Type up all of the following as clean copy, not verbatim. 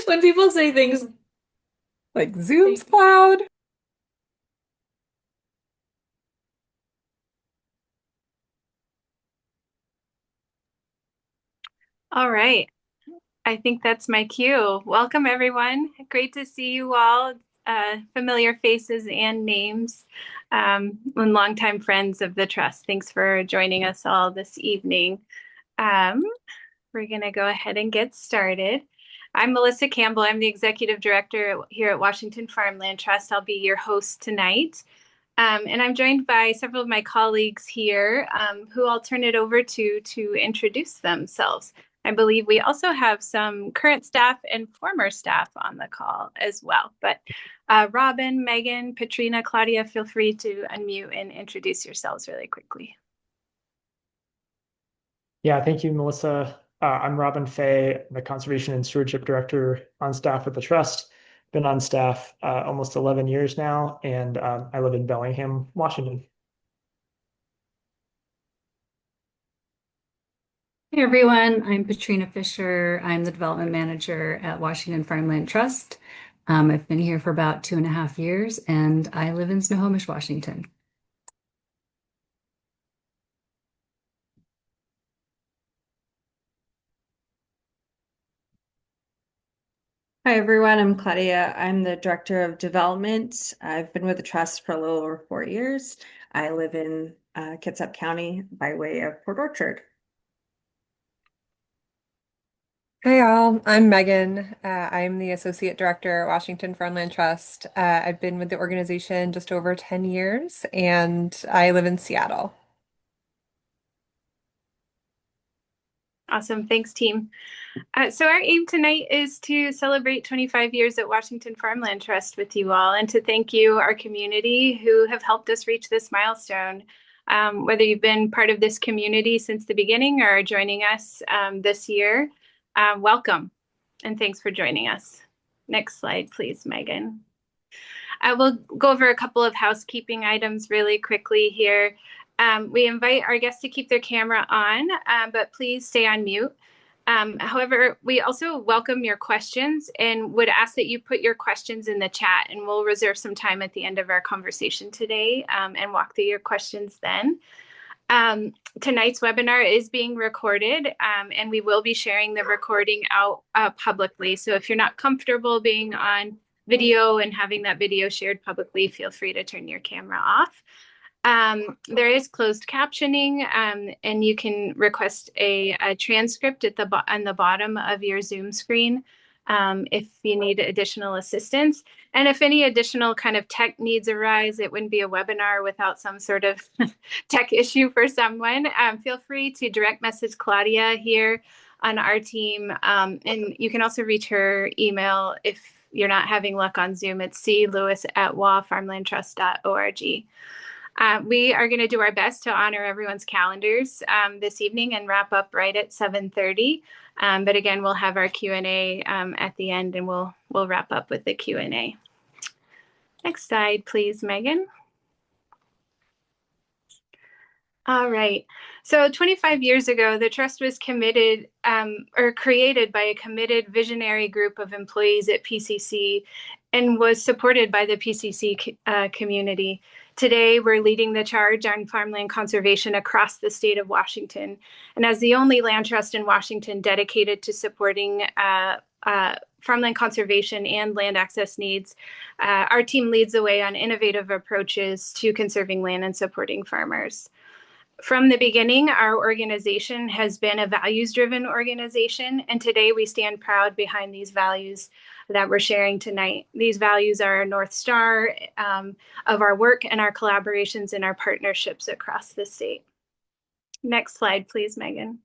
When people say things like Zoom's cloud. All right. I think that's my cue. Welcome, everyone. Great to see you all, familiar faces and names, and longtime friends of the Trust. Thanks for joining us all this evening. Um, we're going to go ahead and get started. I'm Melissa Campbell. I'm the Executive Director here at Washington Farmland Trust. I'll be your host tonight. And I'm joined by several of my colleagues here who I'll turn it over to introduce themselves. I believe we also have some current staff and former staff on the call as well. But Robin, Megan, Katrina, Claudia, feel free to unmute and introduce yourselves really quickly. Yeah, thank you, Melissa. I'm Robin Fay, the Conservation and Stewardship Director on staff with the Trust. Been on staff almost 11 years now, and I live in Bellingham, Washington. Hey everyone, I'm Katrina Fisher. I'm the development manager at Washington Farmland Trust. I've been here for about 2.5 years and I live in Snohomish, Washington. Hi everyone, I'm Claudia. I'm the Director of Development. I've been with the Trust for a little over 4 years. I live in Kitsap County by way of Port Orchard. Hey all, I'm Megan. I'm the Associate Director at Washington Farmland Trust. I've been with the organization just over 10 years and I live in Seattle. Awesome. Thanks, team. So our aim tonight is to celebrate 25 years at Washington Farmland Trust with you all and to thank you, our community, who have helped us reach this milestone. Whether you've been part of this community since the beginning or joining us this year, welcome and thanks for joining us. Next slide, please, Megan. I will go over a couple of housekeeping items really quickly here. We invite our guests to keep their camera on, but please stay on mute. However, we also welcome your questions and would ask that you put your questions in the chat, and we'll reserve some time at the end of our conversation today and walk through your questions then. Tonight's webinar is being recorded, and we will be sharing the recording out publicly. So if you're not comfortable being on video and having that video shared publicly, feel free to turn your camera off. There is closed captioning, and you can request a transcript on the bottom of your Zoom screen if you need additional assistance. And if any additional kind of tech needs arise, it wouldn't be a webinar without some sort of tech issue for someone. Feel free to direct message Claudia here on our team. And you can also reach her email if you're not having luck on Zoom. It's clewis@wafarmlandtrust.org. We are going to do our best to honor everyone's calendars this evening and wrap up right at 7:30. But again, we'll have our Q&A at the end, and we'll wrap up with the Q&A. Next slide, please, Megan. All right. So 25 years ago, the Trust was committed or created by a committed visionary group of employees at PCC and was supported by the PCC community. Today, we're leading the charge on farmland conservation across the state of Washington. And as the only land trust in Washington dedicated to supporting farmland conservation and land access needs, our team leads the way on innovative approaches to conserving land and supporting farmers. From the beginning, our organization has been a values-driven organization, and today we stand proud behind these values that we're sharing tonight. These values are our North Star of our work and our collaborations and our partnerships across the state. Next slide, please, Megan.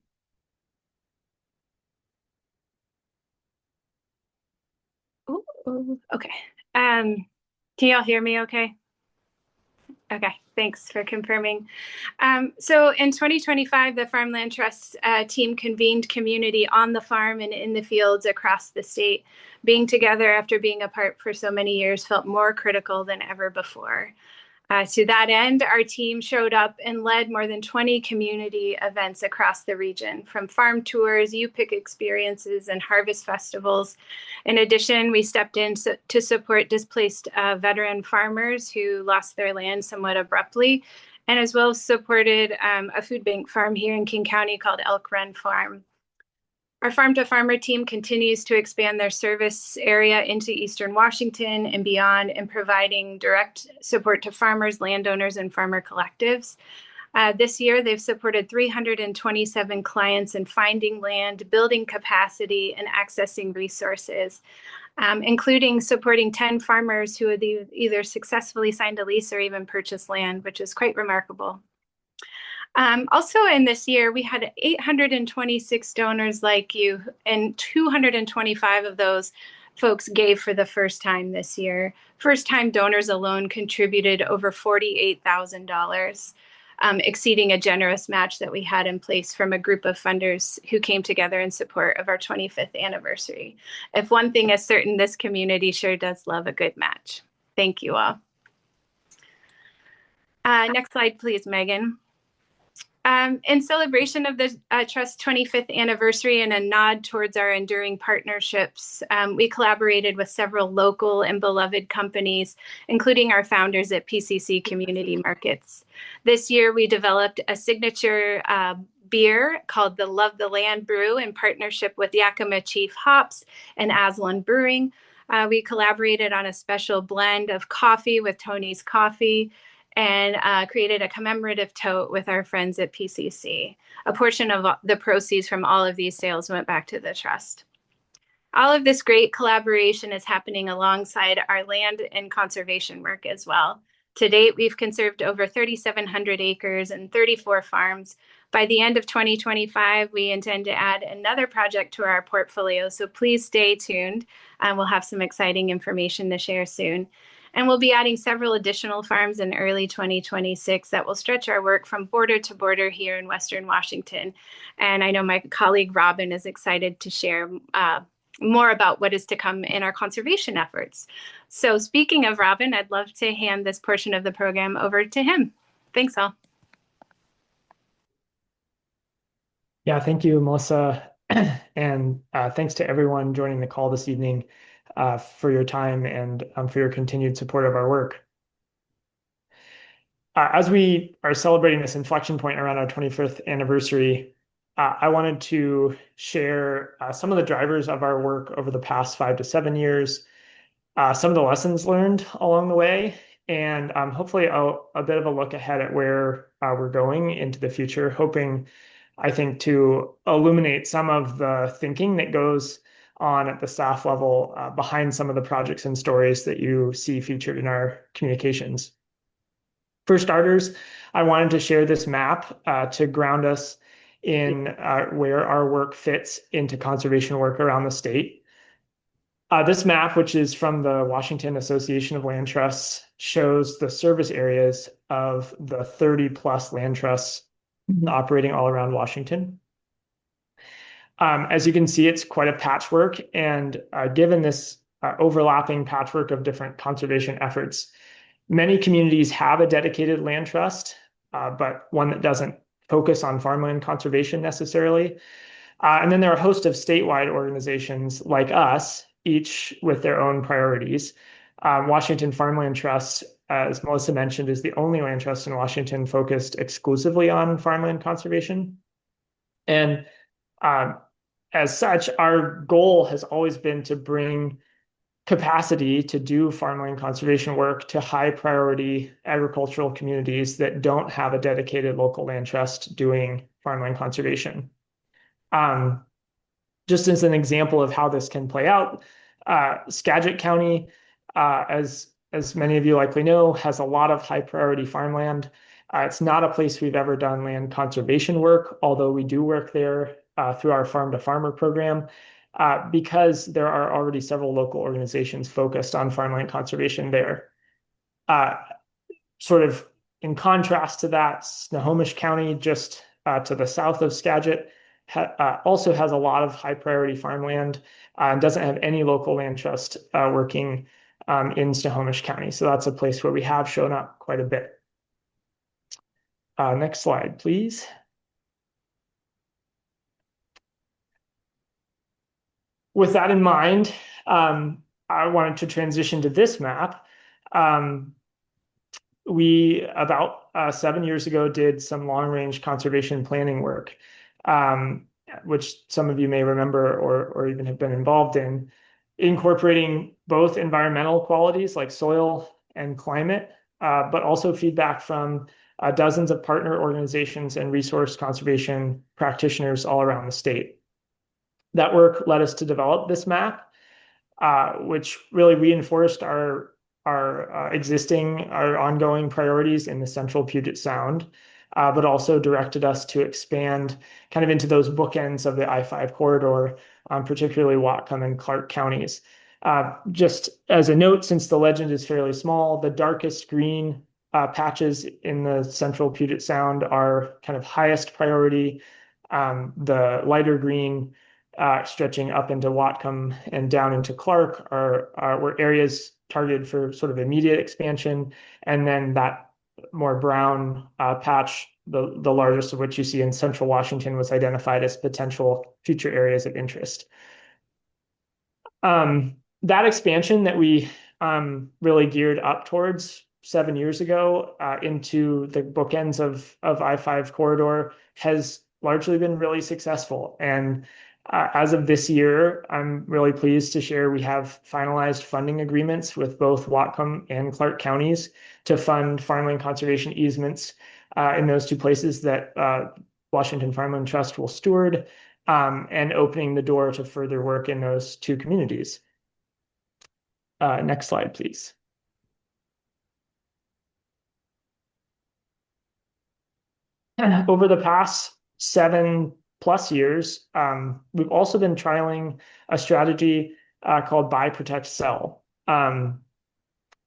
Ooh, okay. Can y'all hear me okay? Okay, thanks for confirming. So in 2025, the Farmland Trust team convened community on the farm and in the fields across the state. Being together after being apart for so many years felt more critical than ever before. To that end, our team showed up and led more than 20 community events across the region, from farm tours, U-Pick experiences, and harvest festivals. In addition, we stepped in to support displaced veteran farmers who lost their land somewhat abruptly, and as well as supported a food bank farm here in King County called Elk Run Farm. Our Farm to Farmer team continues to expand their service area into Eastern Washington and beyond, and providing direct support to farmers, landowners, and farmer collectives. This year, they've supported 327 clients in finding land, building capacity, and accessing resources, including supporting 10 farmers who had either successfully signed a lease or even purchased land, which is quite remarkable. Also in this year, we had 826 donors like you, and 225 of those folks gave for the first time this year. First-time donors alone contributed over $48,000, exceeding a generous match that we had in place from a group of funders who came together in support of our 25th anniversary. If one thing is certain, this community sure does love a good match. Thank you all. Next slide, please, Megan. In celebration of the Trust's 25th anniversary and a nod towards our enduring partnerships, we collaborated with several local and beloved companies, including our founders at PCC Community Markets. This year, we developed a signature beer called the Love the Land Brew in partnership with Yakima Chief Hops and Aslan Brewing. We collaborated on a special blend of coffee with Tony's Coffee, and created a commemorative tote with our friends at PCC. A portion of the proceeds from all of these sales went back to the Trust. All of this great collaboration is happening alongside our land and conservation work as well. To date, we've conserved over 3,700 acres and 34 farms. By the end of 2025, we intend to add another project to our portfolio, so please stay tuned. We'll have some exciting information to share soon. And we'll be adding several additional farms in early 2026 that will stretch our work from border to border here in Western Washington. And I know my colleague Robin is excited to share more about what is to come in our conservation efforts. So speaking of Robin, I'd love to hand this portion of the program over to him. Thanks all. Yeah, thank you, Melissa. And thanks to everyone joining the call this evening for your time and for your continued support of our work. As we are celebrating this inflection point around our 25th anniversary, I wanted to share some of the drivers of our work over the past 5 to 7 years, some of the lessons learned along the way, and hopefully a bit of a look ahead at where we're going into the future, hoping, I think, to illuminate some of the thinking that goes on at the staff level behind some of the projects and stories that you see featured in our communications. For starters, I wanted to share this map to ground us in where our work fits into conservation work around the state. This map, which is from the Washington Association of Land Trusts, shows the service areas of the 30 plus land trusts operating all around Washington. As you can see, it's quite a patchwork, and given this overlapping patchwork of different conservation efforts, many communities have a dedicated land trust, but one that doesn't focus on farmland conservation necessarily. And then there are a host of statewide organizations like us, each with their own priorities. Washington Farmland Trust, as Melissa mentioned, is the only land trust in Washington focused exclusively on farmland conservation. And as such, our goal has always been to bring capacity to do farmland conservation work to high priority agricultural communities that don't have a dedicated local land trust doing farmland conservation. Just as an example of how this can play out, Skagit County, as many of you likely know, has a lot of high priority farmland. It's not a place we've ever done land conservation work, although we do work there through our Farm to Farmer program, because there are already several local organizations focused on farmland conservation there. Sort of in contrast to that, Snohomish County, just to the south of Skagit, also has a lot of high priority farmland and doesn't have any local land trust working in Snohomish County. So that's a place where we have shown up quite a bit. Next slide, please. With that in mind, I wanted to transition to this map. We, about 7 years ago, did some long-range conservation planning work, which some of you may remember or even have been involved in, incorporating both environmental qualities like soil and climate, but also feedback from dozens of partner organizations and resource conservation practitioners all around the state. That work led us to develop this map, which really reinforced our ongoing priorities in the central Puget Sound, but also directed us to expand kind of into those bookends of the I-5 corridor, particularly Whatcom and Clark counties. Just as a note, since the legend is fairly small, the darkest green patches in the central Puget Sound are kind of highest priority. The lighter green stretching up into Whatcom and down into Clark were areas targeted for sort of immediate expansion. And then that more brown patch, the largest of which you see in central Washington, was identified as potential future areas of interest. That expansion that we really geared up towards 7 years ago into the bookends of I-5 corridor has largely been really successful. And as of this year, I'm really pleased to share we have finalized funding agreements with both Whatcom and Clark counties to fund farmland conservation easements in those two places that Washington Farmland Trust will steward, and opening the door to further work in those two communities. Next slide, please. Over the past 7+ years, we've also been trialing a strategy called Buy, Protect, Sell.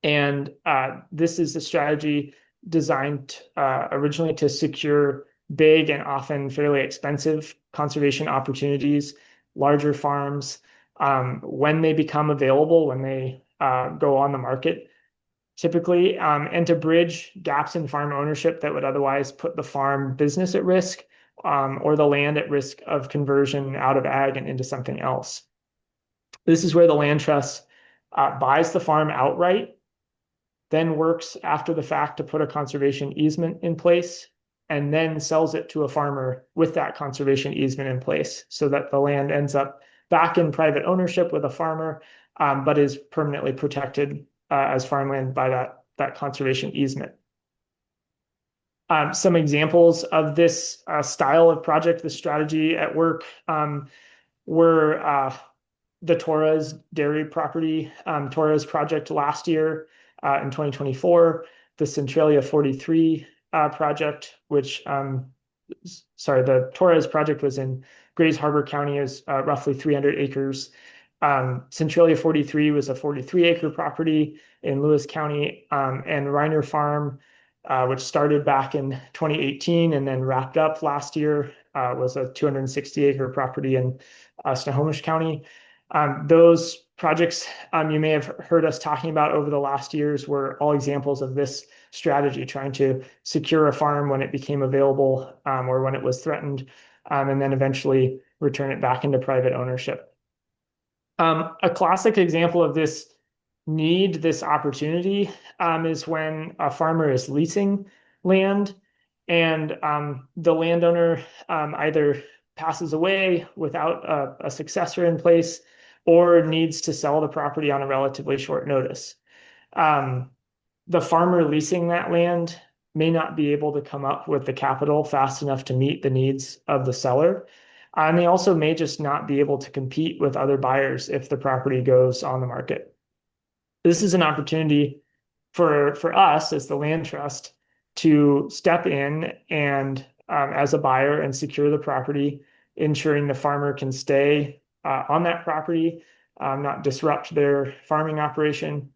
This is a strategy designed originally to secure big and often fairly expensive conservation opportunities, larger farms, when they become available, when they go on the market, typically, and to bridge gaps in farm ownership that would otherwise put the farm business at risk, or the land at risk of conversion out of ag and into something else. This is where the land trust buys the farm outright, then works after the fact to put a conservation easement in place, and then sells it to a farmer with that conservation easement in place, so that the land ends up back in private ownership with a farmer, but is permanently protected as farmland by that conservation easement. Some examples of this style of project, this strategy at work, were the Torres dairy property, Torres project last year in 2024, the Centralia 43 project, which, the Torres project was in Grays Harbor County, is roughly 300 acres. Centralia 43 was a 43-acre property in Lewis County, and Reiner Farm, which started back in 2018 and then wrapped up last year, was a 260-acre property in Snohomish County. Those projects you may have heard us talking about over the last years were all examples of this strategy, trying to secure a farm when it became available, or when it was threatened, and then eventually return it back into private ownership. A classic example of this opportunity, is when a farmer is leasing land and the landowner either passes away without a successor in place or needs to sell the property on a relatively short notice. The farmer leasing that land may not be able to come up with the capital fast enough to meet the needs of the seller. And they also may just not be able to compete with other buyers if the property goes on the market. This is an opportunity for us as the land trust to step in and as a buyer and secure the property, ensuring the farmer can stay on that property, not disrupt their farming operation,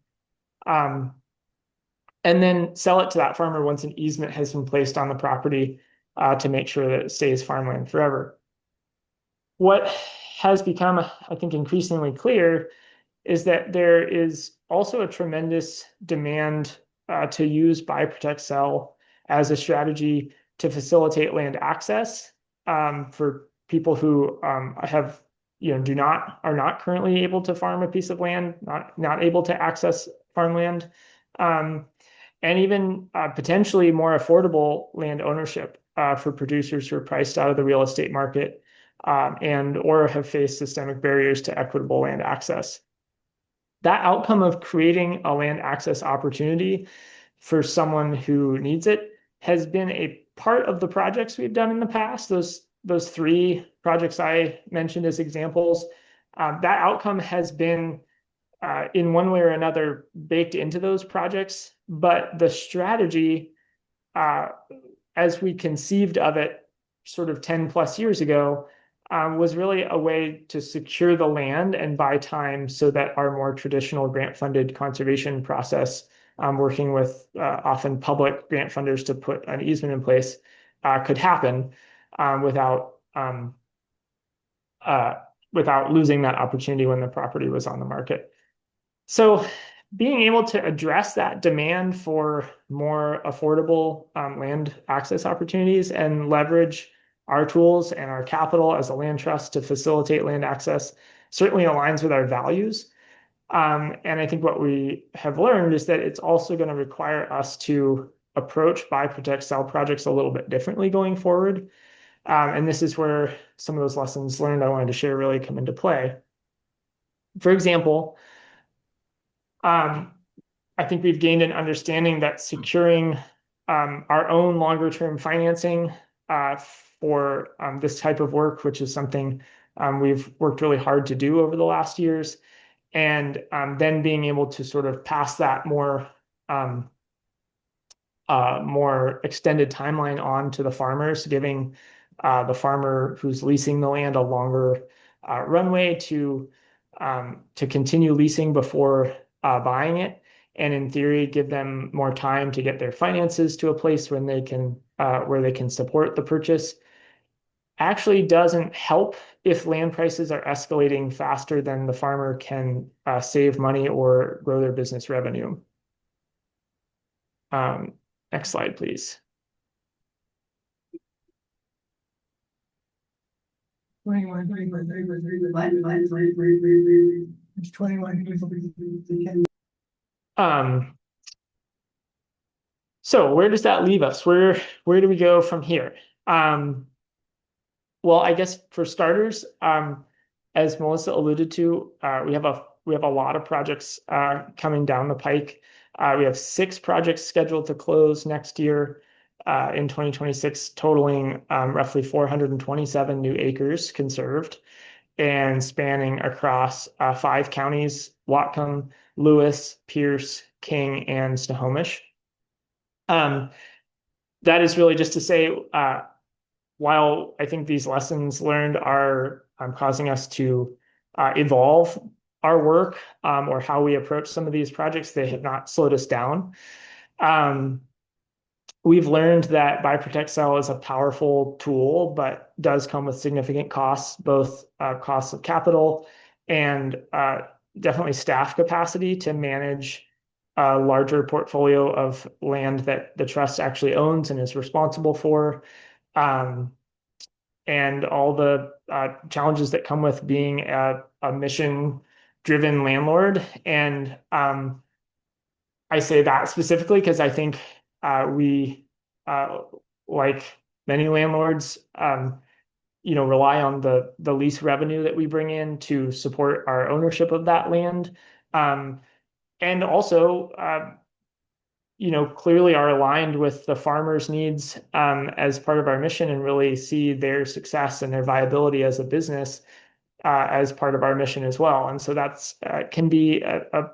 and then sell it to that farmer once an easement has been placed on the property to make sure that it stays farmland forever. What has become, I think, increasingly clear is that there is also a tremendous demand to use buy, protect, sell as a strategy to facilitate land access for people who have are not currently able to farm a piece of land, not able to access farmland, and even potentially more affordable land ownership for producers who are priced out of the real estate market and or have faced systemic barriers to equitable land access. That outcome of creating a land access opportunity for someone who needs it has been a part of the projects we've done in the past. Those three projects I mentioned as examples, that outcome has been in one way or another baked into those projects, but the strategy as we conceived of it sort of 10 plus years ago was really a way to secure the land and buy time so that our more traditional grant funded conservation process, working with often public grant funders to put an easement in place, could happen without losing that opportunity when the property was on the market. So being able to address that demand for more affordable land access opportunities and leverage our tools and our capital as a land trust to facilitate land access certainly aligns with our values. And I think what we have learned is that it's also going to require us to approach buy, protect, sell projects a little bit differently going forward. And this is where some of those lessons learned I wanted to share really come into play. For example, I think we've gained an understanding that securing our own longer term financing for this type of work, which is something we've worked really hard to do over the last years, and then being able to sort of pass that more extended timeline on to the farmers, giving the farmer who's leasing the land a longer runway to continue leasing before buying it, and in theory give them more time to get their finances to a place when they can where they can support the purchase, actually doesn't help if land prices are escalating faster than the farmer can save money or grow their business revenue. Next slide, please. So where does that leave us? Where do we go from here? Well, I guess for starters, as Melissa alluded to, we have a lot of projects coming down the pike. We have 6 projects scheduled to close next year in 2026, totaling roughly 427 new acres conserved and spanning across 5 counties: Whatcom, Lewis, Pierce, King, and Snohomish. That is really just to say, while I think these lessons learned are causing us to evolve our work or how we approach some of these projects, they have not slowed us down. We've learned that buy, protect, sell is a powerful tool, but does come with significant costs, both costs of capital and definitely staff capacity to manage a larger portfolio of land that the trust actually owns and is responsible for. And all the challenges that come with being a mission-driven landlord. And I say that specifically because I think we, like many landlords, rely on the lease revenue that we bring in to support our ownership of that land. And also, clearly are aligned with the farmers' needs as part of our mission, and really see their success and their viability as a business as part of our mission as well. And so that's can be a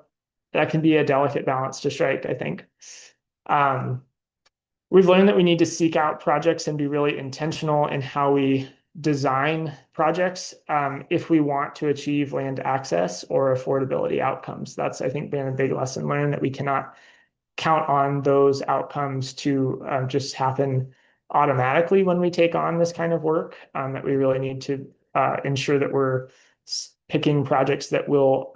delicate balance to strike, I think. We've learned that we need to seek out projects and be really intentional in how we design projects if we want to achieve land access or affordability outcomes. That's, I think, been a big lesson learned, that we cannot count on those outcomes to just happen automatically when we take on this kind of work, that we really need to ensure that we're picking projects that will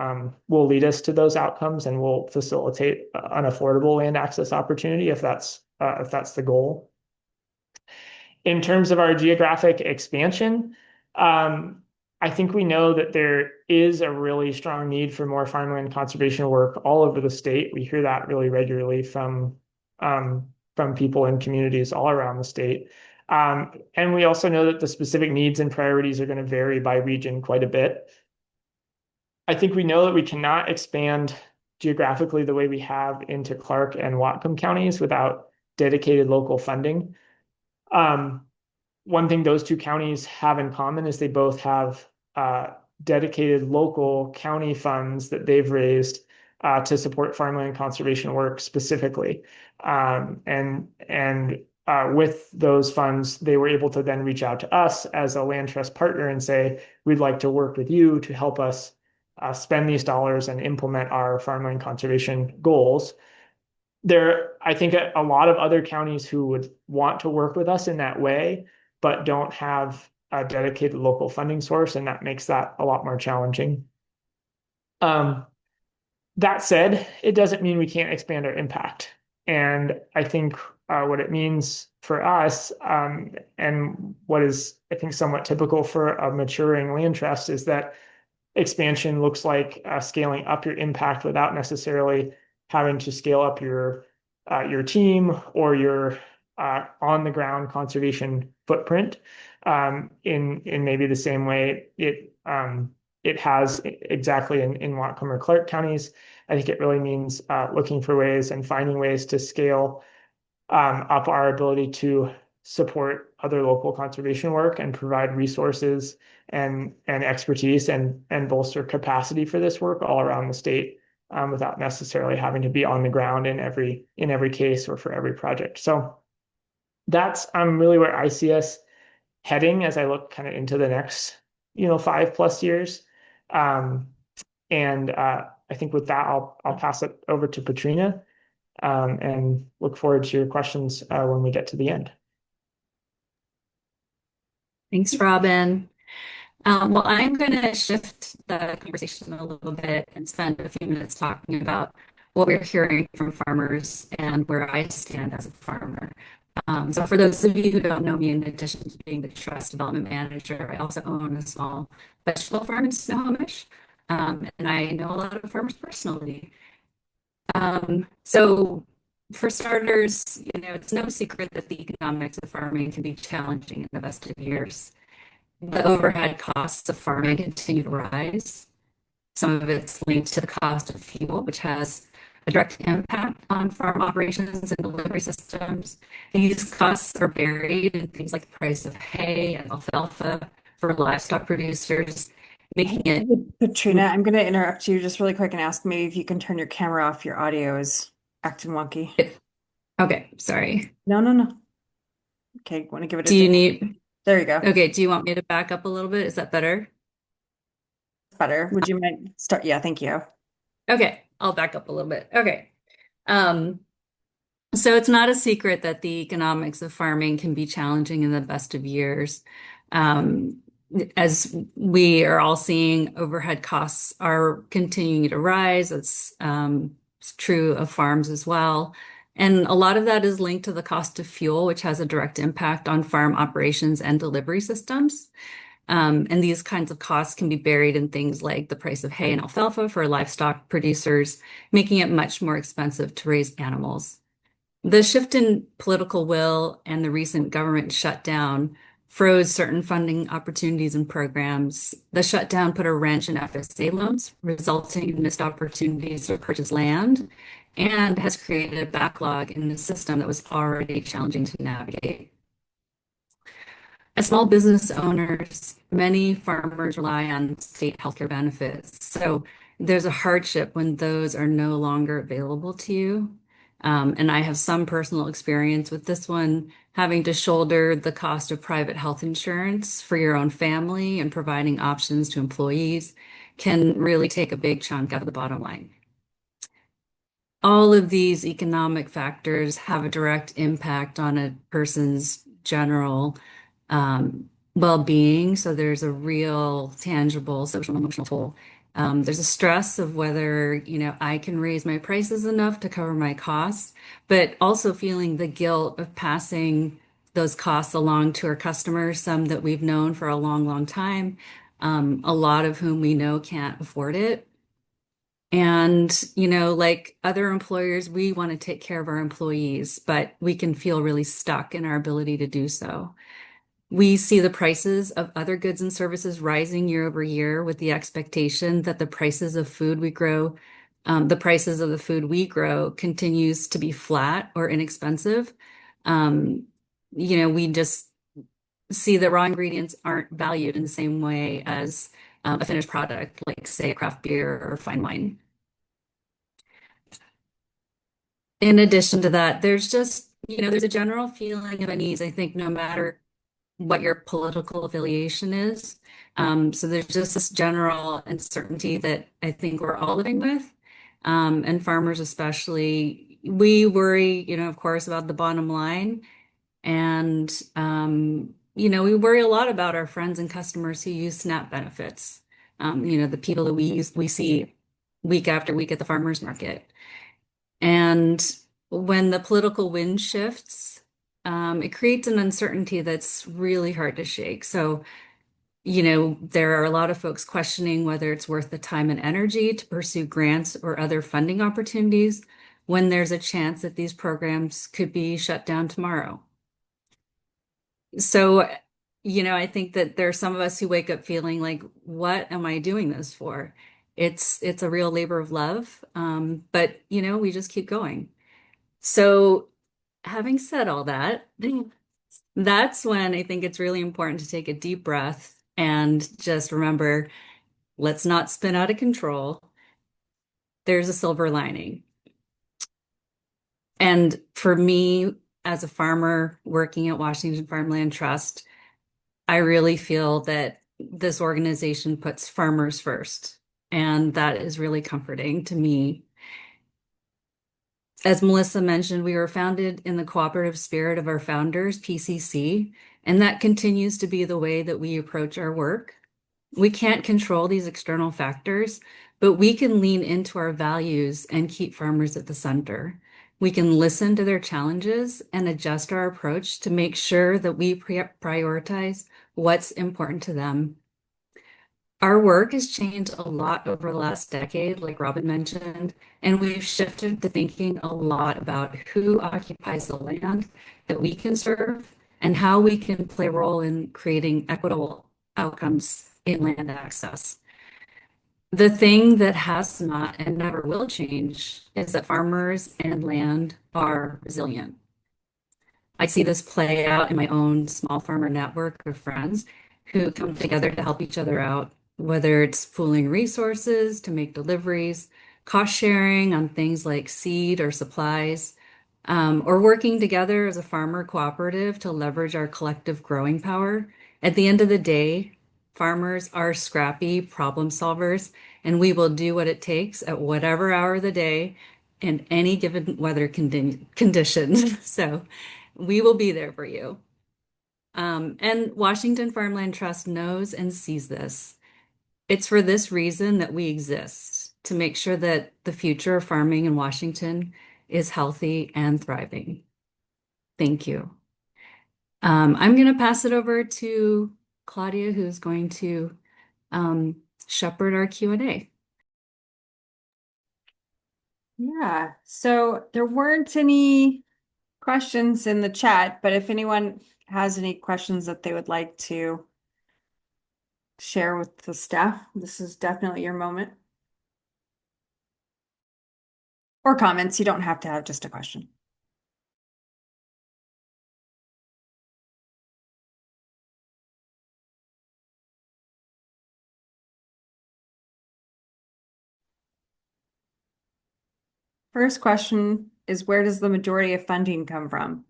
lead us to those outcomes and will facilitate an affordable land access opportunity if that's the goal. In terms of our geographic expansion, I think we know that there is a really strong need for more farmland conservation work all over the state. We hear that really regularly from people in communities all around the state. And we also know that the specific needs and priorities are going to vary by region quite a bit. I think we know that we cannot expand geographically the way we have into Clark and Whatcom counties without dedicated local funding. One thing those two counties have in common is they both have dedicated local county funds that they've raised to support farmland conservation work specifically. With those funds, they were able to then reach out to us as a land trust partner and say, we'd like to work with you to help us spend these dollars and implement our farmland conservation goals. I think a lot of other counties who would want to work with us in that way, but don't have a dedicated local funding source, and that makes that a lot more challenging. That said, it doesn't mean we can't expand our impact. And I think what it means for us, and what is, I think, somewhat typical for a maturing land trust, is that expansion looks like scaling up your impact without necessarily having to scale up your team or your on the ground conservation footprint in maybe the same way it has exactly in Whatcom or Clark counties. I think it really means looking for ways and finding ways to scale up our ability to support other local conservation work and provide resources and expertise and bolster capacity for this work all around the state without necessarily having to be on the ground in every case or for every project. So that's really where I see us heading as I look kind of into the next 5+ years. I think with that, I'll pass it over to Patrina and look forward to your questions when we get to the end. Thanks, Robin. Well, I'm going to shift the conversation a little bit and spend a few minutes talking about what we're hearing from farmers and where I stand as a farmer. So for those of you who don't know me, in addition to being the trust development manager, I also own a small vegetable farm in Snohomish, and I know a lot of farmers personally. So for starters, it's no secret that the economics of farming can be challenging in the best of years. The overhead costs of farming continue to rise. Some of it's linked to the cost of fuel, which has a direct impact on farm operations and delivery systems. These costs are buried in things like the price of hay and alfalfa for livestock producers, making it. Patrina, I'm going to interrupt you just really quick and ask maybe if you can turn your camera off. Your audio is acting wonky. Okay, sorry. No. Okay, want to give it a Do you second? need? There you go. Okay, do you want me to back up a little bit? Is that better? Better. Would you mind start? Yeah, thank you. Okay, I'll back up a little bit. Okay. So it's not a secret that the economics of farming can be challenging in the best of years. As we are all seeing, overhead costs are continuing to rise. It's true of farms as well. And a lot of that is linked to the cost of fuel, which has a direct impact on farm operations and delivery systems. And these kinds of costs can be buried in things like the price of hay and alfalfa for livestock producers, making it much more expensive to raise animals. The shift in political will and the recent government shutdown froze certain funding opportunities and programs. The shutdown put a wrench in FSA loans, resulting in missed opportunities to purchase land, and has created a backlog in the system that was already challenging to navigate. As small business owners, many farmers rely on state healthcare benefits. So there's a hardship when those are no longer available to you. And I have some personal experience with this one, having to shoulder the cost of private health insurance for your own family and providing options to employees can really take a big chunk out of the bottom line. All of these economic factors have a direct impact on a person's general well-being. So there's a real tangible social and emotional toll. There's a stress of whether, I can raise my prices enough to cover my costs, but also feeling the guilt of passing those costs along to our customers, some that we've known for a long, long time, a lot of whom we know can't afford it. And, like other employers, we want to take care of our employees, but we can feel really stuck in our ability to do so. We see the prices of other goods and services rising year over year with the expectation that the prices of food we grow, the prices of the food we grow continues to be flat or inexpensive. Um, we just see that raw ingredients aren't valued in the same way as a finished product, like say craft beer or fine wine. In addition to that, there's just, there's a general feeling of unease, I think, no matter what your political affiliation is. So there's just this general uncertainty that I think we're all living with. And farmers especially, we worry, of course, about the bottom line. And, we worry a lot about our friends and customers who use SNAP benefits. The people that we see week after week at the farmers market. And when the political wind shifts, it creates an uncertainty that's really hard to shake. So, there are a lot of folks questioning whether it's worth the time and energy to pursue grants or other funding opportunities when there's a chance that these programs could be shut down tomorrow. So, I think that there are some of us who wake up feeling like, what am I doing this for? It's a real labor of love, but we just keep going. So, having said all that, that's when I think it's really important to take a deep breath and just remember, let's not spin out of control. There's a silver lining. And for me, as a farmer working at Washington Farmland Trust, I really feel that this organization puts farmers first. And that is really comforting to me. As Melissa mentioned, we were founded in the cooperative spirit of our founders, PCC, and that continues to be the way that we approach our work. We can't control these external factors, but we can lean into our values and keep farmers at the center. We can listen to their challenges and adjust our approach to make sure that we prioritize what's important to them. Our work has changed a lot over the last decade, like Robin mentioned, and we've shifted to thinking a lot about who occupies the land that we can serve and how we can play a role in creating equitable outcomes in land access. The thing that has not and never will change is that farmers and land are resilient. I see this play out in my own small farmer network of friends who come together to help each other out, whether it's pooling resources to make deliveries, cost sharing on things like seed or supplies, or working together as a farmer cooperative to leverage our collective growing power. At the end of the day, farmers are scrappy problem solvers, and we will do what it takes at whatever hour of the day and any given weather conditions. So we will be there for you. And Washington Farmland Trust knows and sees this. It's for this reason that we exist, to make sure that the future of farming in Washington is healthy and thriving. Thank you. I'm going to pass it over to Claudia, who's going to shepherd our Q&A. Yeah, so there weren't any questions in the chat, but if anyone has any questions that they would like to share with the staff, this is definitely your moment. Or comments, you don't have to have just a question. First question is, where does the majority of funding come from?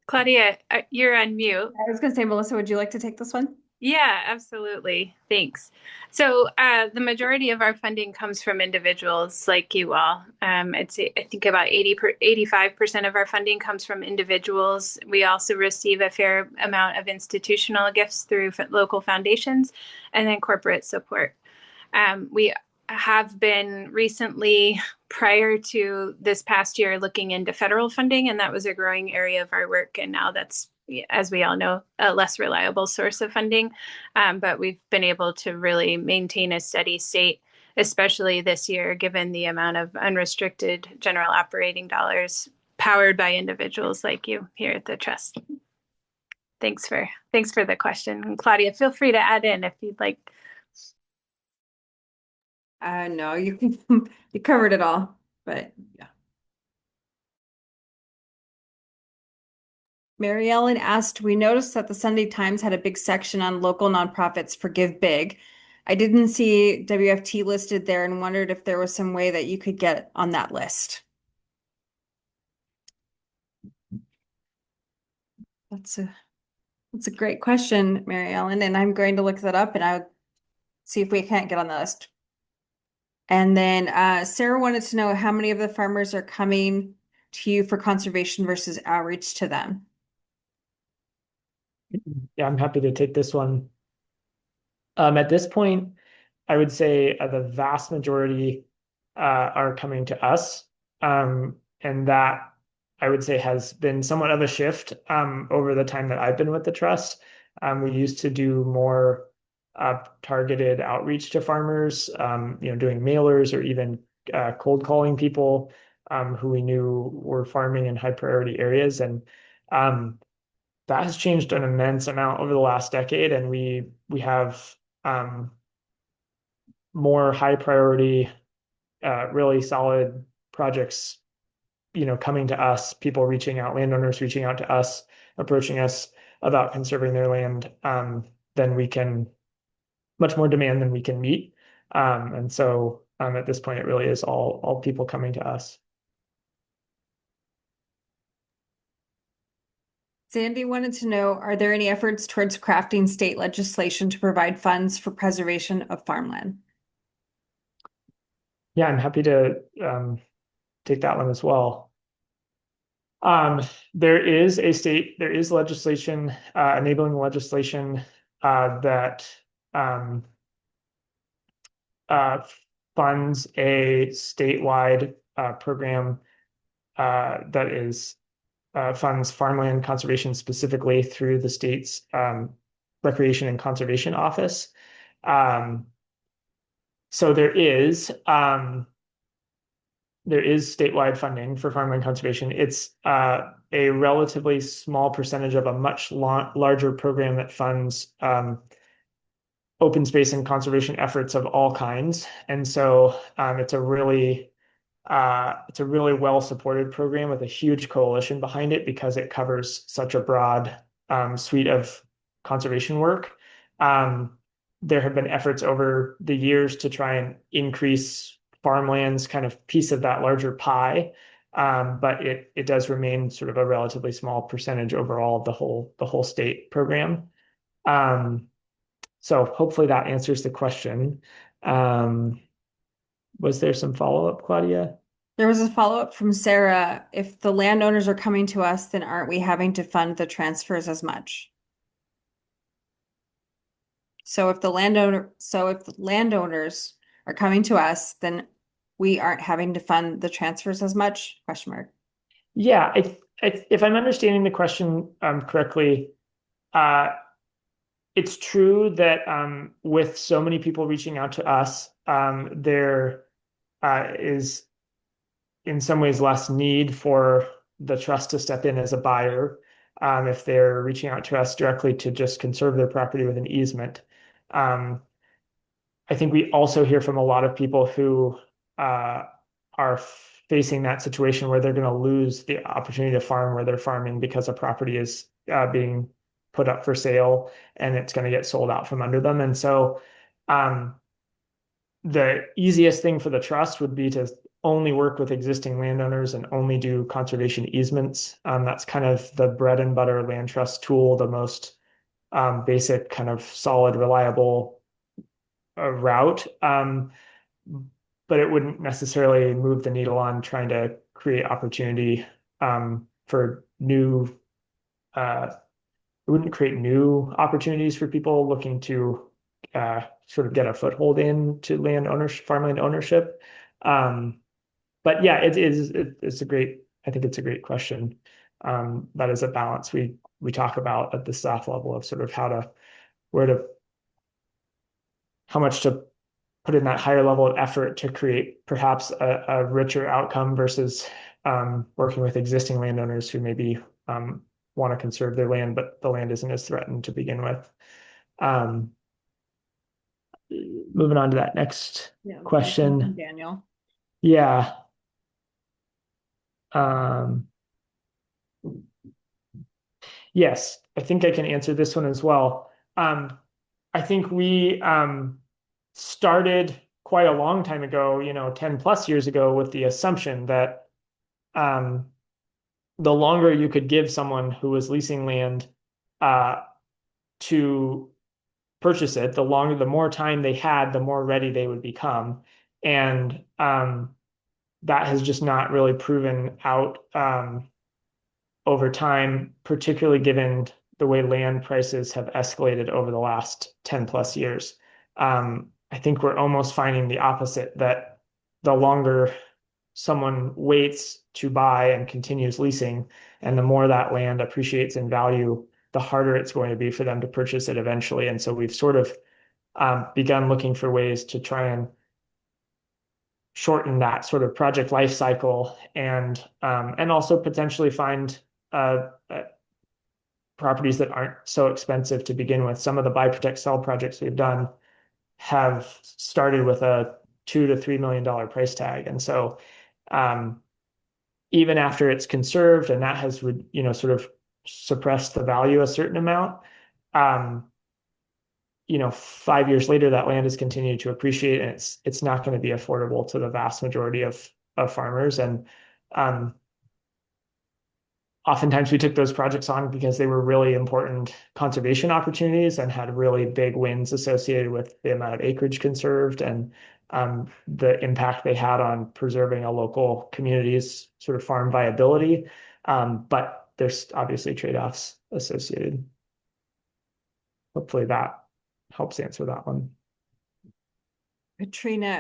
Claudia, you're on mute. I was going to say, Melissa, would you like to take this one? Yeah, absolutely. Thanks. So the majority of our funding comes from individuals like you all. I think about 85% of our funding comes from individuals. We also receive a fair amount of institutional gifts through local foundations and then corporate support. We have been recently, prior to this past year, looking into federal funding, and that was a growing area of our work. And now that's, as we all know, a less reliable source of funding. But we've been able to really maintain a steady state, especially this year, given the amount of unrestricted general operating dollars powered by individuals like you here at the Trust. Thanks for the question. And Claudia, feel free to add in if you'd like. No, you you covered it all, but yeah. Mary Ellen asked, we noticed that the Sunday Times had a big section on local nonprofits for Give Big. I didn't see WFT listed there and wondered if there was some way that you could get on that list. That's a great question, Mary Ellen, and I'm going to look that up and I'll see if we can't get on the list. And then Sarah wanted to know how many of the farmers are coming to you for conservation versus outreach to them. Yeah, I'm happy to take this one. At this point, I would say the vast majority are coming to us. And that I would say has been somewhat of a shift over the time that I've been with the trust. We used to do more targeted outreach to farmers, doing mailers or even cold calling people who we knew were farming in high priority areas. And that has changed an immense amount over the last decade. And we have more high priority, really solid projects, coming to us, people reaching out, landowners reaching out to us, approaching us about conserving their land, then we can much more demand than we can meet. And so at this point, it really is all people coming to us. Sandy wanted to know, are there any efforts towards crafting state legislation to provide funds for preservation of farmland? Yeah, I'm happy to take that one as well. There is legislation, enabling legislation that funds a statewide program that is funds farmland conservation specifically through the state's Recreation and Conservation Office. So there is statewide funding for farmland conservation. It's a relatively small percentage of a much larger program that funds open space and conservation efforts of all kinds. And so it's a really well supported program with a huge coalition behind it because it covers such a broad suite of conservation work. There have been efforts over the years to try and increase farmland's kind of piece of that larger pie, but it does remain sort of a relatively small percentage overall of the whole state program. So hopefully that answers the question. Was there some follow-up, Claudia? There was a follow-up from Sarah. If the landowners are coming to us, then aren't we having to fund the transfers as much? So if the landowners are coming to us, then we aren't having to fund the transfers as much? Question mark. Yeah, if I'm understanding the question correctly, it's true that with so many people reaching out to us, there is in some ways less need for the trust to step in as a buyer if they're reaching out to us directly to just conserve their property with an easement. I think we also hear from a lot of people who are facing that situation where they're going to lose the opportunity to farm where they're farming because a property is being put up for sale and it's going to get sold out from under them. And so the easiest thing for the trust would be to only work with existing landowners and only do conservation easements. That's kind of the bread and butter land trust tool, the most basic kind of solid, reliable route. But it wouldn't necessarily move the needle on trying to create opportunity for new. It wouldn't create new opportunities for people looking to sort of get a foothold into land ownership, farmland ownership. But yeah, it's a great. I think it's a great question. That is a balance we talk about at the staff level of sort of where to how much to put in that higher level of effort to create perhaps a richer outcome versus working with existing landowners who maybe want to conserve their land, but the land isn't as threatened to begin with. Moving on to that next question. Daniel. Yeah. Yes, I think I can answer this one as well. I think we started quite a long time ago, 10 plus years ago, with the assumption that the longer you could give someone who was leasing land to purchase it, the more time they had, the more ready they would become. And that has just not really proven out over time, particularly given the way land prices have escalated over the last 10 plus years. I think we're almost finding the opposite, that the longer someone waits to buy and continues leasing, and the more that land appreciates in value, the harder it's going to be for them to purchase it eventually. And so we've sort of begun looking for ways to try and shorten that sort of project life cycle, and also potentially find properties that aren't so expensive to begin with. Some of the buy, protect, sell projects we've done have started with a $2 to $3 million price tag, and so even after it's conserved and that has sort of suppressed the value a certain amount, 5 years later that land has continued to appreciate, and it's not going to be affordable to the vast majority of farmers. And oftentimes we took those projects on because they were really important conservation opportunities and had really big wins associated with the amount of acreage conserved and the impact they had on preserving a local community's sort of farm viability. But there's obviously trade-offs associated. Hopefully that helps answer that one.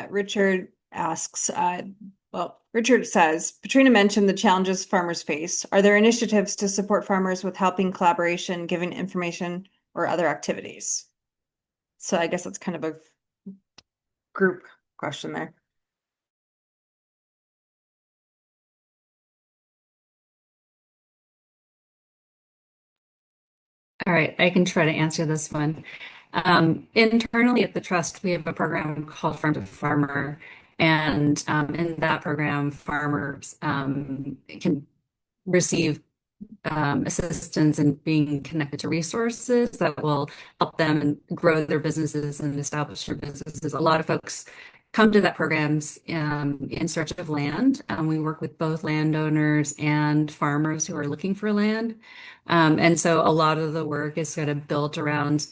Richard asks, Richard says, Patrina mentioned the challenges farmers face. Are there initiatives to support farmers with helping collaboration, giving information, or other activities? So I guess that's kind of a group question there. All right, I can try to answer this one. Internally at the Trust, we have a program called Farm to Farmer. And in that program, farmers can receive assistance in being connected to resources that will help them grow their businesses and establish their businesses. A lot of folks come to that programs in search of land. We work with both landowners and farmers who are looking for land. And so a lot of the work is kind of built around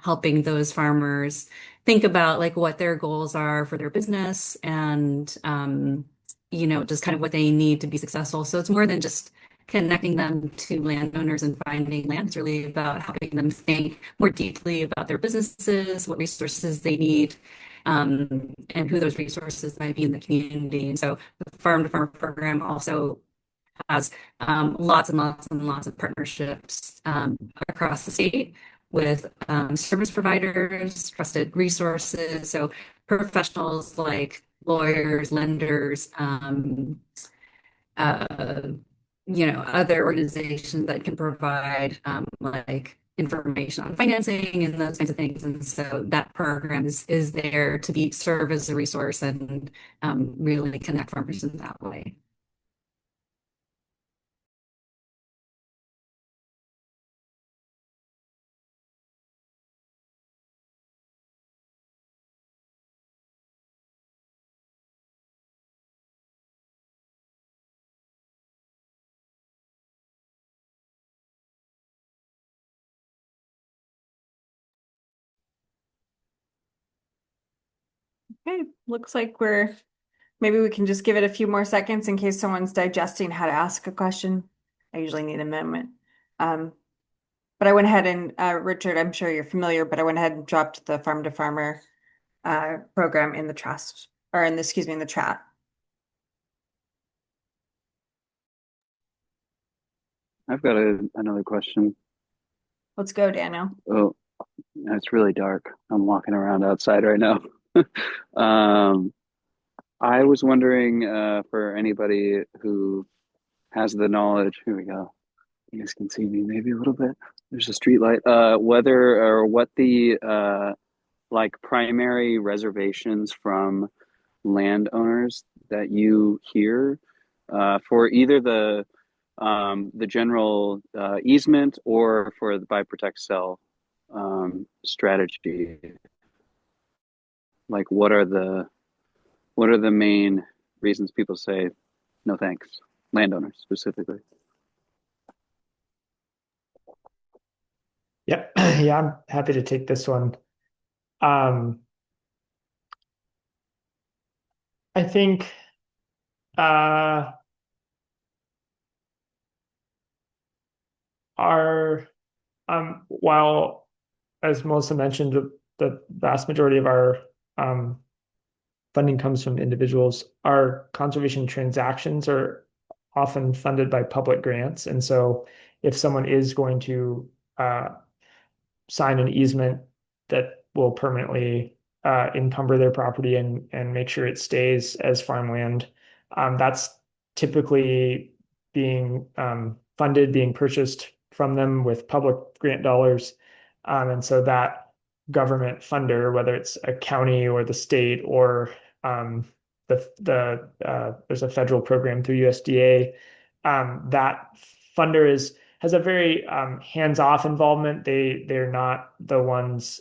helping those farmers think about like what their goals are for their business and just kind of what they need to be successful. So it's more than just connecting them to landowners and finding land. It's really about helping them think more deeply about their businesses, what resources they need, and who those resources might be in the community. And so the Farm to Farmer program also has lots and lots and lots of partnerships across the state with service providers, trusted resources, so professionals like lawyers, lenders, other organizations that can provide like information on financing and those kinds of things. And so that program is there to serve as a resource and really connect farmers in that way. Okay, looks like maybe we can just give it a few more seconds in case someone's digesting how to ask a question. I usually need a moment. Um, but I went ahead and, Richard, I'm sure you're familiar, but I went ahead and dropped the farm to farmer program in the trust, or excuse me, in the chat. I've got another question. Let's go, Daniel. Oh, it's really dark. I'm walking around outside right now. Um, I was wondering for anybody who has the knowledge, here we go. You guys can see me maybe a little bit. There's a street light. Whether or what the like primary reservations from landowners that you hear for either the general easement or for the buy protect sell strategy. Like what are the main reasons people say no thanks, landowners specifically? Yep. Yeah, I'm happy to take this one. Um, I think uh, our while, as Melissa mentioned, the vast majority of our um, funding comes from individuals, our conservation transactions are often funded by public grants. And so if someone is going to sign an easement that will permanently encumber their property and make sure it stays as farmland. That's typically being funded, being purchased from them with public grant dollars. And so that government funder, whether it's a county or the state or there's a federal program through USDA, that funder has a very hands-off involvement. They're not the ones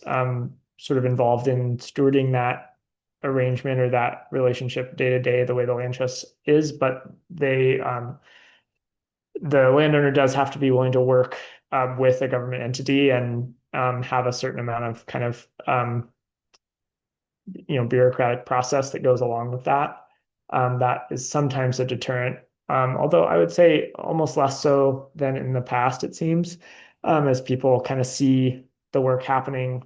sort of involved in stewarding that arrangement or that relationship day to day the way the land trust is, but the landowner does have to be willing to work with a government entity and have a certain amount of kind of bureaucratic process that goes along with that. That is sometimes a deterrent. Although I would say almost less so than in the past, it seems, as people kind of see the work happening,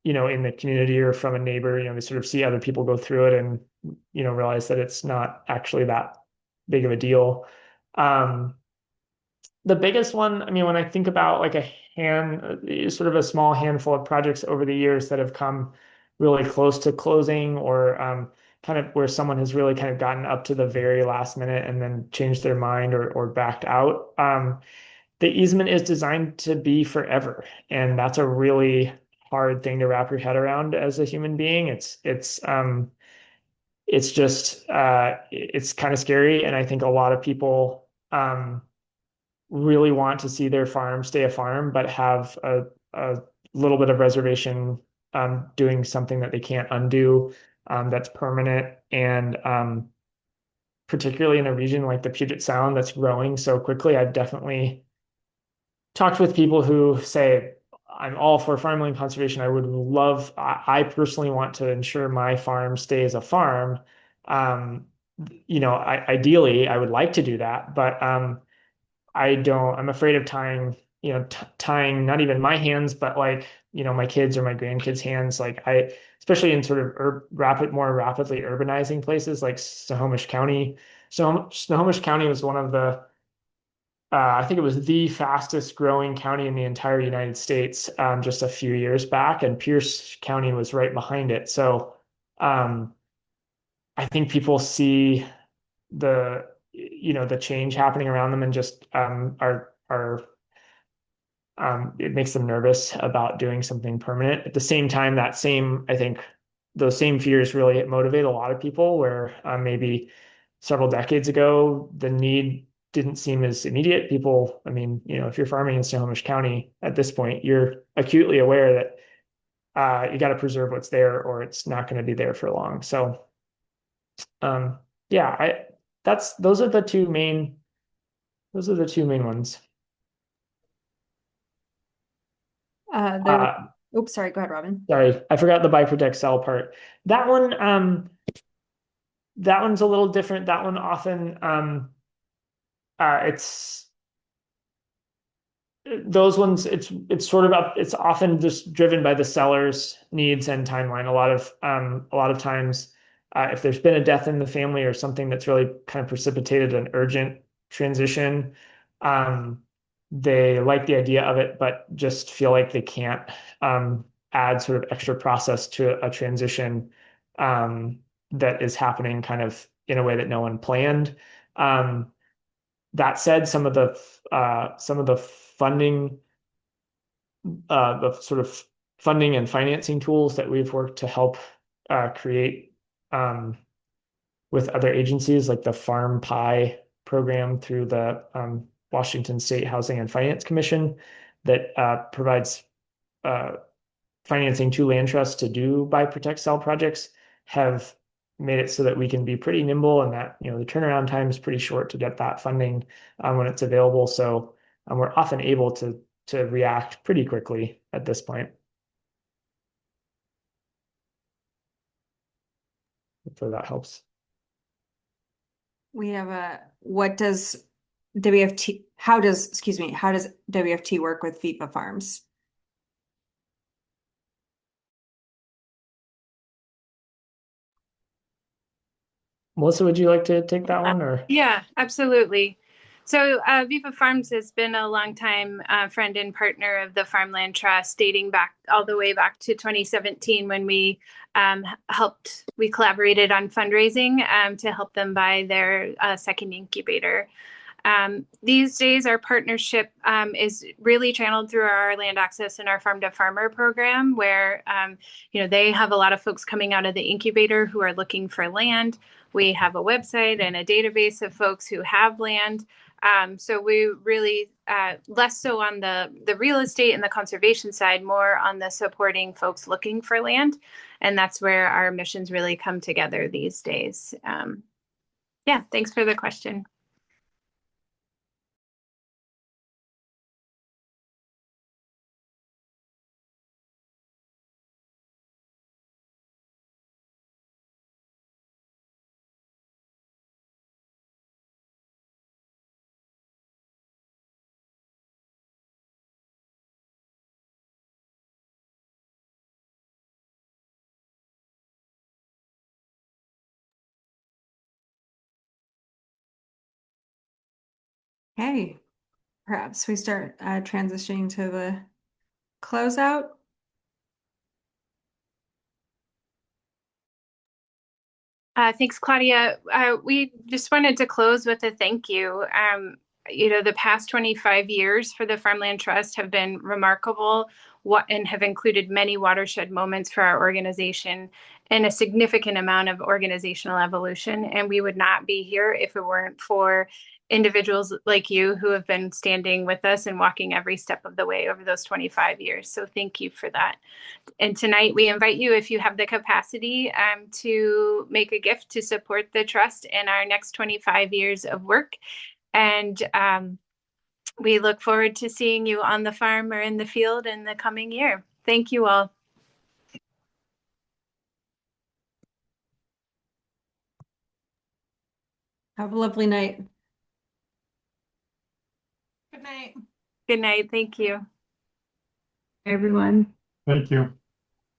in the community or from a neighbor, they sort of see other people go through it and, realize that it's not actually that big of a deal. Um, the biggest one, I mean, when I think about like sort of a small handful of projects over the years that have come really close to closing or kind of where someone has really kind of gotten up to the very last minute and then changed their mind or backed out. The easement is designed to be forever. And that's a really hard thing to wrap your head around as a human being. It's just, it's kind of scary. And I think a lot of people, really want to see their farm stay a farm, but have a little bit of reservation doing something that they can't undo that's permanent. And particularly in a region like the Puget Sound that's growing so quickly, I've definitely talked with people who say, I'm all for farmland conservation. I personally want to ensure my farm stays a farm. Um, ideally, I would like to do that, but I'm afraid of tying not even my hands, but like, my kids or my grandkids' hands. Especially in sort of more rapidly urbanizing places like Snohomish County. So Snohomish County was one of I think it was the fastest growing county in the entire United States just a few years back, and Pierce County was right behind it. So um, I think people see the change happening around them and just are it makes them nervous about doing something permanent. At the same time, I think those same fears really motivate a lot of people where maybe several decades ago the need didn't seem as immediate. People, I mean, if you're farming in Snohomish County at this point, you're acutely aware that you got to preserve what's there or it's not going to be there for long. So yeah, those are the two main ones. There Oops, sorry. Go ahead, Robin. Sorry, I forgot the buy, protect, sell part. That one, that one's a little different. That one often, it's those ones. It's sort of up. It's often just driven by the seller's needs and timeline. A lot of times, if there's been a death in the family or something that's really kind of precipitated an urgent transition, um, they like the idea of it, but just feel like they can't add sort of extra process to a transition that is happening kind of in a way that no one planned. Um, that said, some of the funding, the sort of funding and financing tools that we've worked to help create with other agencies, like the Farm Pie program through the Washington State Housing and Finance Commission, that provides financing to land trusts to do buy, protect, sell projects, have made it so that we can be pretty nimble, and that the turnaround time is pretty short to get that funding when it's available. So we're often able to react pretty quickly at this point. Hopefully that helps. We have what does WFT, how does WFT work with FIPA farms? Melissa, would you like to take that one, or? Yeah, absolutely. So Viva Farms has been a longtime friend and partner of the Farmland Trust, dating back all the way back to 2017 when we collaborated on fundraising to help them buy their second incubator. These days, our partnership is really channeled through our land access and our farm to farmer program, where they have a lot of folks coming out of the incubator who are looking for land. We have a website and a database of folks who have land. So we really less so on the real estate and the conservation side, more on the supporting folks looking for land. And that's where our missions really come together these days. Yeah, thanks for the question. Okay, perhaps we start transitioning to the closeout. Thanks, Claudia. We just wanted to close with a thank you. The past 25 years for the Farmland Trust have been remarkable and have included many watershed moments for our organization and a significant amount of organizational evolution. And we would not be here if it weren't for individuals like you who have been standing with us and walking every step of the way over those 25 years. So thank you for that. And tonight we invite you, if you have the capacity, to make a gift to support the trust in our next 25 years of work. And we look forward to seeing you on the farm or in the field in the coming year. Thank you all. Have a lovely night. Good night. Good night. Thank you. Everyone. Thank you.